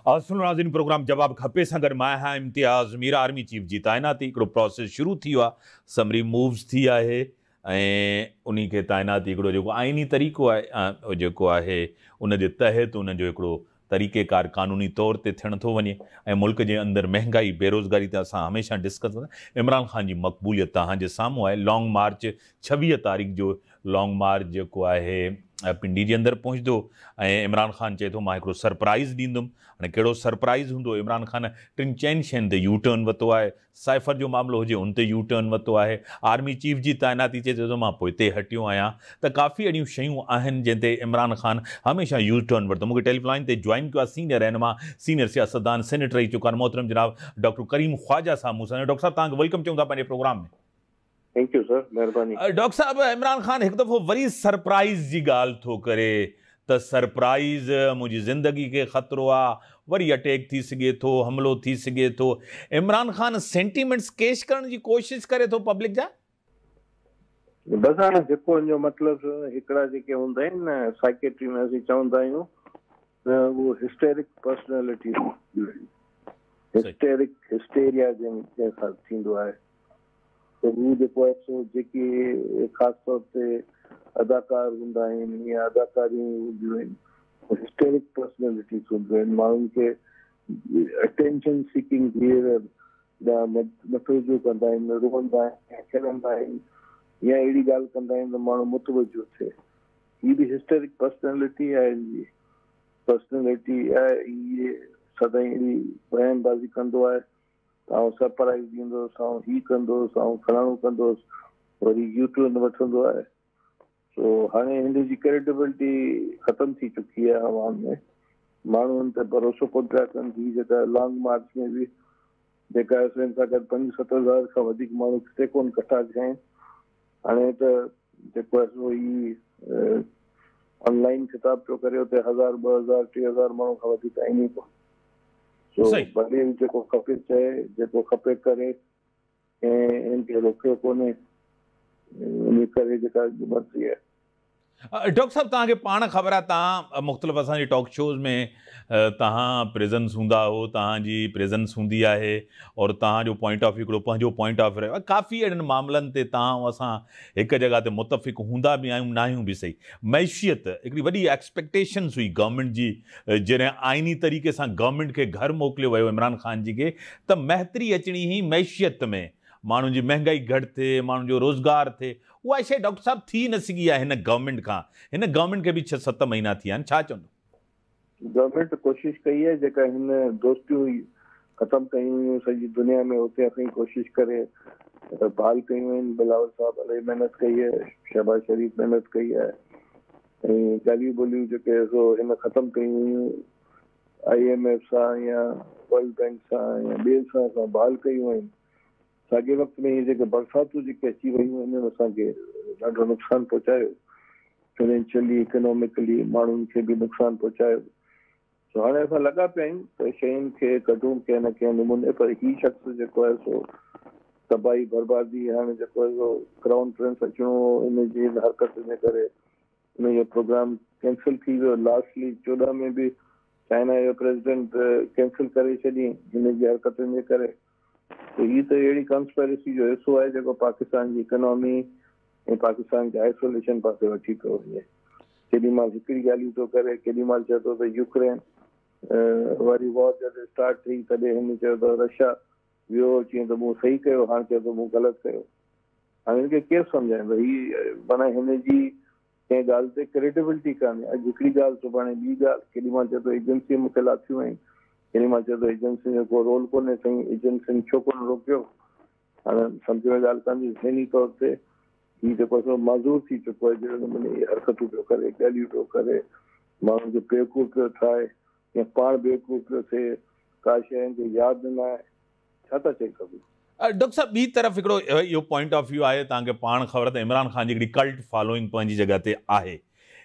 असुल नाज़रीन प्रोग्राम जवाब खपे सां गॾु मां आहियां इम्तियाज़ मीर आर्मी चीफ जी तैनाती हिकिड़ो प्रोसेस शुरू थी वियो आहे समरी मूव्स थी आहे ऐं उन खे तैनाती हिकिड़ो जेको आइनी तरीक़ो आहे जेको आहे उन जे तहत उन जो हिकिड़ो तरीक़ेकार कानूनी तौर ते थियण थो वञे ऐं मुल्क जे अंदरि महांगाई बेरोज़गारी त असां हमेशह डिस्कस कंदा। इमरान ख़ान जी मक़बूलियत तव्हांजे साम्हूं आहे। लॉन्ग मार्च 26 तारीख़ जो लॉन्ग मार्च जेको आहे पिंडी जे अंदरि पहुचंदो ऐं इमरान ख़ान चए थो मां हिकिड़ो सरप्राइज़ ॾींदुमि। हाणे कहिड़ो सरप्राइज़ हूंदो? इमरान ख़ान टिनि चइनि शयुनि ते यू टर्न वरितो आहे। साइफ़र जो मामिलो हुजे उन ते यू टर्न वरितो आहे। आर्मी चीफ जी तैनाती चए थो मां पोइ हिते हटियो आहियां। त काफ़ी अहिड़ियूं शयूं आहिनि जंहिं ते इमरान ख़ान हमेशह यू टर्न वरितो। मूंखे टेलीफोन ते जॉइन कयो आहे सीनियर रहनुमा सीनियर सियासतदान सेनेटर रही चुका आहिनि मोहतरम जनाब डॉक्टर करीम ख्वाजा साहब मूं सां। डॉक्टर साहब तव्हांखे वेलकम चऊं था पंहिंजे प्रोग्राम में। थैंक यू सर, महिरबानी। डॉक्टर साहब इमरान ख़ान हिकु दफ़ो वरी सरप्राइज़ जी ॻाल्हि थो करे त सरप्राइज़ मुंहिंजी ज़िंदगी खे ख़तरो आहे, वरी अटैक थी सघे थो, हमिलो थी सघे थो। इमरान ख़ान सेंटीमेंट्स कैश करण जी कोशिशि करे थो पब्लिक जा? बसि हाणे जेको हिनजो मतिलबु हिकिड़ा जेके हूंदा आहिनि न साइकेट्री में असीं चवंदा आहियूं त उहो हिस्टेरिक पर्सनैलिटी हिस्टेरिया जंहिंसां थींदो आहे त उहो जेको आहे सो जेके ख़ासि तौर ते अदाकार हूंदा आहिनि या अदाकारियूं हूंदियूं आहिनि हिस्टेरिक पर्सनैलिटीज़ हूंदियूं आहिनि। माण्हुनि खे अटेंशन सीकिंग बिहेवियर नतवजो कंदा आहिनि, रोअंदा आहिनि, खिलंदा आहिनि या अहिड़ी ॻाल्हि कंदा आहिनि त माण्हू मुतवजो थिए। हीअ बि हिस्टेरिक पर्सनैलिटी आहे। पर्सनैलिटी आहे इहे सदाईं अहिड़ी बयानबाज़ी कंदो आहे त आउं सरप्राइज़ ॾींदुसि, आउं हीअ कंदुसि, आउं फलाणो कंदुसि, वरी यूटर्न वठंदो आहे। सो हाणे हिन जी क्रेडिबिलिटी ख़तम थी चुकी आहे आवाम में। माण्हू हिन ते भरोसो कोन पिया कनि। हीअ जेका लॉन्ग मार्च में बि जेका हिन सां गॾु 75,000 खां वधीक माण्हू किथे कोन इकट्ठा थिया आहिनि। हाणे त जेको आहे सो ही ऑनलाइन ख़िताब पियो करे उते 1000, 2000, 3000 माण्हू खां वधीक आहिनि ई कोन। सो भले जेको खपे चए, जेको खपे करे ऐं हिन खे रोकियो कोन्हे। इन करे जेका मर्ज़ी आहे। डॉक्टर साहब तव्हांखे पाण ख़बर आहे तव्हां मुख़्तलिफ़ असांजे टॉक शोज़ में तव्हां प्रेज़ेंस हूंदा हो, तव्हांजी प्रेज़ेंस हूंदी आहे और तव्हांजो पॉइंट ऑफ व्यू हिकिड़ो पंहिंजो पॉइंट ऑफ व्यू रहियो आहे। काफ़ी अहिड़नि मामलनि ते तव्हां ऐं असां हिकु जॻह ते मुतफ़िक़ हूंदा बि आहियूं न आहियूं बि सही। मैशियत हिकिड़ी वॾी एक्सपेक्टेशन्स हुई गवर्नमेंट जी जॾहिं आइनी तरीक़े सां गवर्नमेंट खे घर मोकिलियो वियो इमरान ख़ान जी खे त बहितरी अचणी हुई मैशियत में, माण्हुनि जी महांगाई घटि थिए, माण्हुनि जो रोज़गार थिए। उहा शइ डॉक्टर साहब थी न सघी आहे हिन गवर्नमेंट खां। हिन गवर्नमेंट खे बि 6-7 महीना थी विया आहिनि, छा चवंदो? गवर्नमेंट कोशिशि कई आहे, जेका हिन दोस्तियूं ख़तमु कयूं हुयूं सॼी दुनिया में उते असां कोशिशि करे बहाल कयूं आहिनि। बिलावल साहब इलाही महिनत कई आहे, शहबाज शरीफ़ महिनत कई आहे ऐं ॻाल्हियूं ॿोलियूं जेके सो हिन ख़तमु कयूं हुयूं IMF सां या वर्ल्ड बैंक सां या ॿिए सां बहाल कयूं आहिनि। साॻे वक़्त में इहे जेके बरसातूं जेके अची वियूं आहिनि असांखे ॾाढो नुक़सानु पहुचायो, फाइनेंशियली इकोनॉमिकली माण्हुनि खे बि नुक़सानु पहुचायो। सो हाणे असां लॻा पिया आहियूं त शयुनि खे कढूं कंहिं न कंहिं नमूने। पर हीउ शख़्स जेको आहे सो तबाही बर्बादी, हाणे जेको आहे सो क्राउन प्रिंस अचिणो इन जी हरकत जे करे हुनजो प्रोग्राम कैंसिल थी वियो। लास्टली 14 में बि चाइना जो प्रेसिडेंट कैंसिल करे छॾी हिन जी हरकतुनि जे करे। त हीअ त अहिड़ी कंस्पेरेसी जो हिसो आहे जेको पाकिस्तान जी इकोनॉमी ऐं पाकिस्तान खे आइसोलेशन पासे वठी पियो वञे। केॾी महिल हिकिड़ी ॻाल्हियूं थो करे, केॾी महिल चए थो त यूक्रेन वरी वॉर जॾहिं स्टार्ट थी तॾहिं हिन चयो त रशिया वियो चईं त मूं सही कयो, हाणे चए थो मूं ग़लति कयो। हाणे हिनखे केरु सम्झाईंदो? हीअ माना हिन जी कंहिं ॻाल्हि ते क्रेडिबिलिटी कान्हे। अॼु हिकिड़ी ॻाल्हि सुभाणे ॿी ॻाल्हि। केॾी महिल चए थो एजेंसी मूंखे लाथियूं आहिनि, केॾी महिल चए थो एजेंसी जो को रोल कोन्हे, साईं एजेंसियुनि छो कोन रोकियो। हाणे सम्झ में ॻाल्हि कान्हे। ज़हनी तौर ते हीअ जेको सो माज़ूर थी चुको आहे, जहिड़े नमूने हरकतूं पियो करे, ॻाल्हियूं पियो करे, माण्हुनि खे बेवकूफ़ पियो ठाहे या पाण बेवकूफ़ पियो थिए, का शइ खे यादि न आहे। छा था चई सघूं? डॉक्टर साहब ॿी तरफ़ हिकिड़ो इहो पॉइंट ऑफ व्यू आहे, तव्हांखे पाण ख़बर त इमरान ख़ान जी हिकिड़ी कल्ट फॉलोइंग पंहिंजी जॻह ते आहे।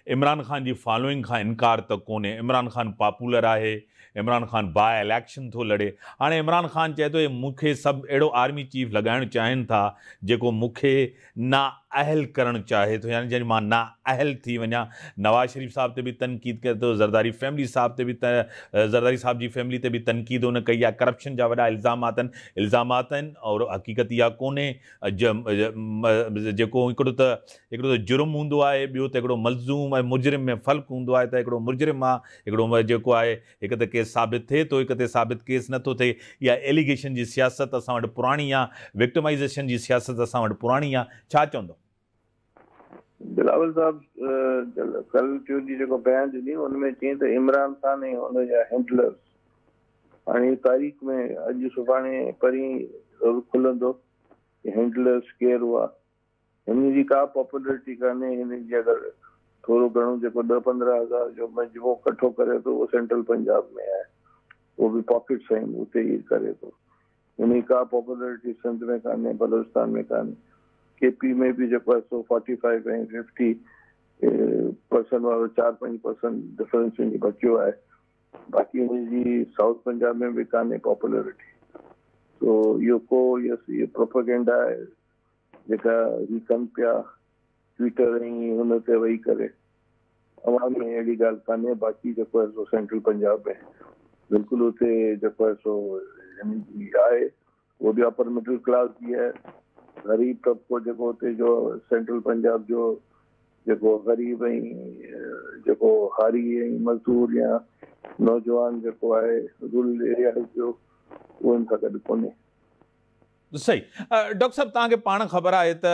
इमरान ख़ान जी फॉलोइंग खां इनकार त कोन्हे। इमरान ख़ान पॉपुलर आहे, इमरान ख़ान बाय इलेक्शन थो लड़े। हाणे इमरान ख़ान चए थो मूंखे सभु अहिड़ो आर्मी चीफ लॻाइणु चाहिनि था जेको मूंखे नाअहल करणु चाहे थो, यानी जॾहिं मां नाअहल थी वञा। नवाज़ शरीफ़ साहब ते बि तनक़ीद करे थो, ज़रदारी फैमिली साहब ते बि ज़रदारी साहब जी फैमिली ते बि तनक़ीद हुन कई आहे। करप्शन जा वॾा इल्ज़ामात आहिनि और हक़ीक़त इहा कोन्हे। जेको हिकिड़ो त जुर्म हूंदो आहे, ॿियो त हिकिड़ो मलज़ूम ऐं मुजरिम में फ़र्क़ु हूंदो आहे। त हिकिड़ो मुजरिम आहे, हिकिड़ो जेको आहे हिकु त केस साबित थिए थो, हिकु ते साबित केस नथो थिए। इहा एलिगेशन जी सियासत असां वटि पुराणी आहे, विक्टिमाइज़ेशन जी सियासत असां वटि पुराणी आहे। छा चवंदो? बिलावल साहब कल टियों ॾींहुं जेको बयान ॾिनी हुनमें चई त इमरान ख़ान ऐं हुनजा हैंडलर्स हाणे तारीख़ में अॼु सुभाणे परीं खुलंदो हैंडलर्स केरु हुआ। हिन जी का पॉपुलरिटी कान्हे। हिन जी अगरि थोरो घणो जेको 10-15 हज़ार जो मजमो कठो करे थो उहो सेंट्रल पंजाब में आहे, उहो बि पॉकेट सां उते ई करे थो। हिन जी का पॉपुलरिटी सिंध में कान्हे, बलोचिस्तान में कान्हे। केपी में भी जेको आहे सो 45 ऐं 50% वारो 4-5% डिफरेंस में बचियो आहे। बाक़ी हिनजी साउथ पंजाब में भी कान्हे पॉपुलरिटी। तो इहो इहो प्रोपेगेंडा आहे जेका ही कनि पिया ट्विटर ऐं हुन ते वेही करे। अवाम में अहिड़ी ॻाल्हि कान्हे। बाक़ी जेको आहे सो सेंट्रल पंजाब में बिल्कुलु उते जेको आहे सो हिनजी आहे, उहो बि अपर मिडिल क्लास जी आहे। गरीब तबिको जेको हुते जो सेंट्रल पंजाब जो जेको गरीब ऐं जेको हारी ऐं मज़दूर या नौजवान जेको आहे रूरल एरिया जो, उहो हिन सां गॾु कोन्हे। सही। डॉक्टर साहब, तव्हांखे पाण ख़बर आहे त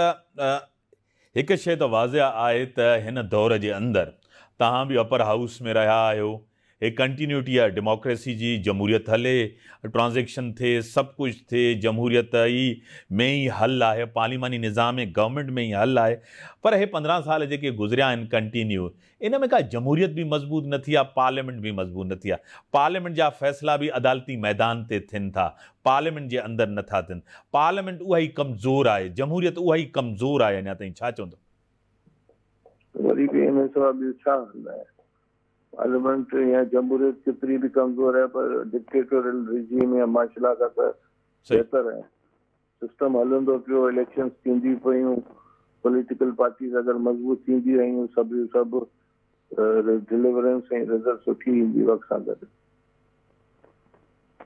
हिकु शइ त वाज़िह आहे त हिन दौर जे अंदरि तव्हां बि अपर हाउस में रहिया आहियो। एक कंटिन्यूटी आहे डेमोक्रेसी जी, जमहूरियत हले, ट्रांज़ेक्शन थिए, सभु कुझु थिए, जमहूरियत ई में ई हल आहे, पार्लिमानी निज़ाम में गवर्नमेंट में ई हल आहे। पर हे 15 साल जेके गुज़रिया आहिनि कंटिन्यू, इन में का जमहूरियत भी मज़बूत न थी आहे, पार्लियामेंट भी मज़बूत न थी आहे। पार्लियामेंट जा फ़ैसिला भी अदालती मैदान ते थियनि था, पार्लियामेंट जे अंदरि नथा थियनि। पार्लियामेंट उहा ई कमज़ोर आहे, जमहूरियत उहा ई कमज़ोर आहे अञा ताईं। छा चवंदो? वरी बि इन सां ॿियो छा हल आहे? पार्लियामेंट या जमहूरियत केतिरी भी कमज़ोर है, पर डिक्टेटोरियल रिजीम या मार्शल लॉ का त बेहतर है। सिस्टम हलंदो पियो, इलेक्शंस थींदी पियूं, पॉलिटिकल पार्टीज़ अगर मज़बूत थींदी रहियूं, सभु डिलीवरेंस ऐं रिज़ल्ट सुठी ईंदी वक़्त सां गॾु।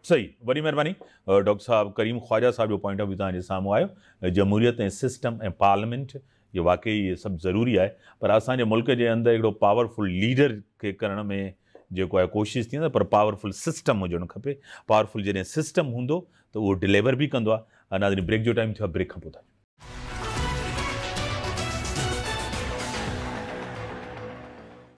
सही, वॾी महिरबानी। डॉक्टर साहब करीम ख्वाजा साहब जो पॉइंट ऑफ व्यू तव्हांजे साम्हूं आयो। जमहूरियत ऐं सिस्टम ऐं पार्लियामेंट ये वाकई सभु ज़रूरी आहे, पर असांजे मुल्क जे अंदरि हिकिड़ो पावरफुल लीडर खे करण में जेको आहे कोशिशि थींदी, पर पावरफुल सिस्टम हुजणु खपे। पावरफुल जॾहिं सिस्टम हूंदो त उहो डिलीवर बि कंदो आहे। नाज़रीन, ब्रेक जो टाइम थियो आहे, ब्रेक खां पोइ था